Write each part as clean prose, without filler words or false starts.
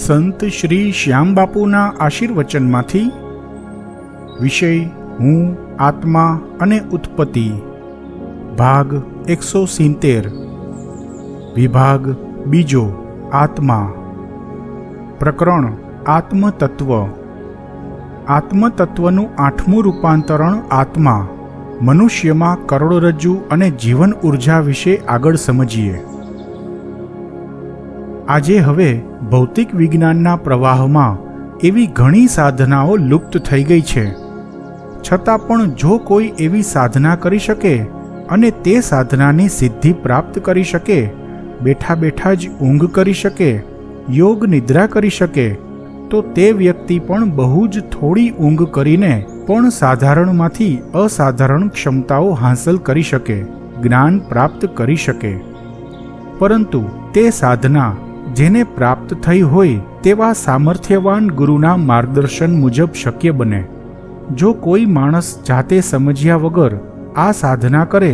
સંત શ્રી શ્યામબાપુના આશીર્વચનમાંથી વિષય હું આત્મા અને ઉત્પત્તિ ભાગ 170 વિભાગ બીજો આત્મા પ્રકરણ આત્મતત્વ આત્મતત્વનું 8મું રૂપાંતરણ આત્મા મનુષ્યમાં કરોડરજ્જુ અને જીવન ઉર્જા વિશે આગળ સમજીએ। આજે હવે ભૌતિક વિજ્ઞાનના પ્રવાહમાં એવી ઘણી સાધનાઓ લુપ્ત થઈ ગઈ છે, છતાં પણ જો કોઈ એવી સાધના કરી શકે અને તે સાધનાની સિદ્ધિ પ્રાપ્ત કરી શકે, બેઠા બેઠા જ ઊંઘ કરી શકે, યોગ નિદ્રા કરી શકે, તો તે વ્યક્તિ પણ બહુ જ થોડી ઊંઘ કરીને પણ સાધારણમાંથી અસાધારણ ક્ષમતાઓ હાંસલ કરી શકે, જ્ઞાન પ્રાપ્ત કરી શકે। પરંતુ તે સાધના જેને પ્રાપ્ત થઈ હોય તેવા સામર્થ્યવાન ગુરુના માર્ગદર્શન મુજબ શક્ય બને। જો કોઈ માણસ જાતે સમજ્યા વગર આ સાધના કરે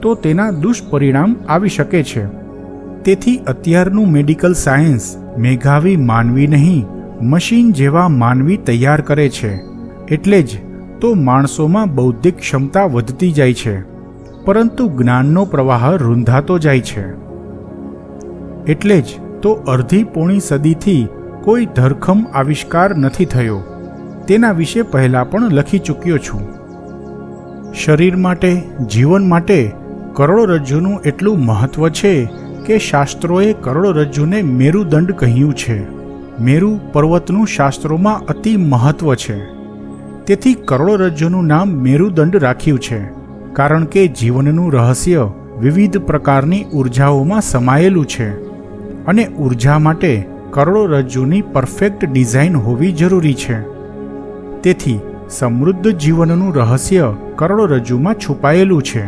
તો તેના દુષ્પરિણામ આવી શકે છે। તેથી અત્યારનું મેડિકલ સાયન્સ મેઘાવી માનવી નહીં, મશીન જેવા માનવી તૈયાર કરે છે। એટલે જ તો માણસોમાં બૌદ્ધિક ક્ષમતા વધતી જાય છે, પરંતુ જ્ઞાનનો પ્રવાહ રૂંધાતો જાય છે। એટલે જ તો અડધી પોણી સદીથી કોઈ ધરખમ આવિષ્કાર નથી થયો, તેના વિશે પહેલાં પણ લખી ચૂક્યો છું। શરીર માટે, જીવન માટે કરોડરજ્જુનું એટલું મહત્વ છે કે શાસ્ત્રોએ કરોડરજ્જુને મેરુદંડ કહ્યું છે। મેરુ પર્વતનું શાસ્ત્રોમાં અતિ મહત્વ છે, તેથી કરોડરજ્જુનું નામ મેરુદંડ રાખ્યું છે, કારણ કે જીવનનું રહસ્ય વિવિધ પ્રકારની ઉર્જાઓમાં સમાયેલું છે અને ઉર્જા માટે કરોડરજ્જુની પરફેક્ટ ડિઝાઇન હોવી જરૂરી છે। તેથી સમૃદ્ધ જીવનનું રહસ્ય કરોડરજ્જુમાં છુપાયેલું છે।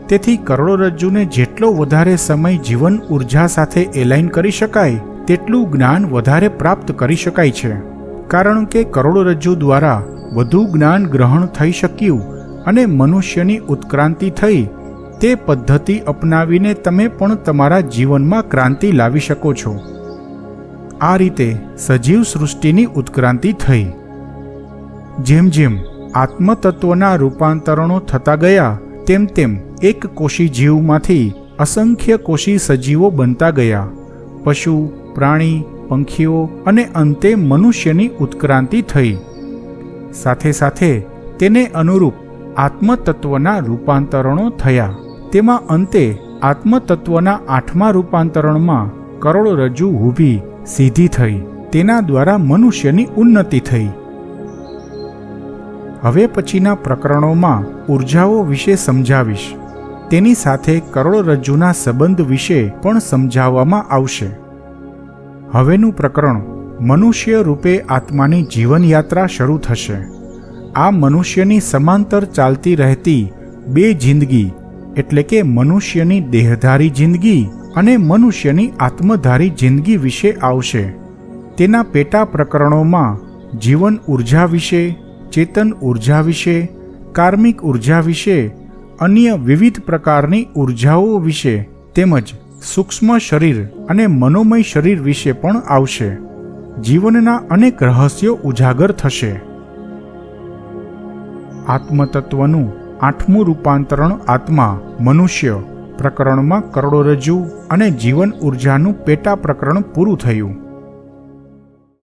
તેથી કરોડરજ્જુને જેટલો વધારે સમય જીવન ઉર્જા સાથે એલાઇન કરી શકાય તેટલું જ્ઞાન વધારે પ્રાપ્ત કરી શકાય છે, કારણ કે કરોડરજ્જુ દ્વારા વધુ જ્ઞાન ગ્રહણ થઈ શક્યું અને મનુષ્યની ઉત્ક્રાંતિ થઈ। તે પદ્ધતિ અપનાવીને તમે પણ તમારા જીવનમાં ક્રાંતિ લાવી શકો છો। આ રીતે સજીવ સૃષ્ટિની ઉત્ક્રાંતિ થઈ। જેમ જેમ આત્મતત્વના રૂપાંતરણો થતા ગયા તેમ તેમ એક કોષી જીવમાંથી અસંખ્ય કોષી સજીવો બનતા ગયા। પશુ, પ્રાણી, પંખીઓ અને અંતે મનુષ્યની ઉત્ક્રાંતિ થઈ। સાથે સાથે તેને અનુરૂપ આત્મતત્વના રૂપાંતરણો થયા। તેમાં અંતે આત્મતત્વના 8મા રૂપાંતરણમાં કરોડરજ્જુ ઊભી સીધી થઈ, તેના દ્વારા મનુષ્યની ઉન્નતિ થઈ। હવે પછીના પ્રકરણોમાં ઉર્જાઓ વિશે સમજાવીશ, તેની સાથે કરોડરજ્જુના સંબંધ વિશે પણ સમજાવવામાં આવશે। હવેનું પ્રકરણ મનુષ્ય રૂપે આત્માની જીવનયાત્રા શરૂ થશે। આ મનુષ્યની સમાંતર ચાલતી રહેતી બે જિંદગી એટલે કે મનુષ્યની દેહધારી જિંદગી અને મનુષ્યની આત્મધારી જિંદગી વિશે આવશે। તેના પેટા પ્રકરણોમાં જીવન ઉર્જા વિશે, ચેતન ઉર્જા વિશે, કાર્મિક ઉર્જા વિશે, અન્ય વિવિધ પ્રકારની ઉર્જાઓ વિશે તેમજ સૂક્ષ્મ શરીર અને મનોમય શરીર વિશે પણ આવશે। જીવનના અનેક રહસ્યો ઉજાગર થશે। આત્મતત્વનું 8મું રૂપાંતરણ આત્મા મનુષ્ય પ્રકરણમાં કરોડરજ્જુ અને જીવન ઉર્જાનું પેટા પ્રકરણ પૂરું થયું।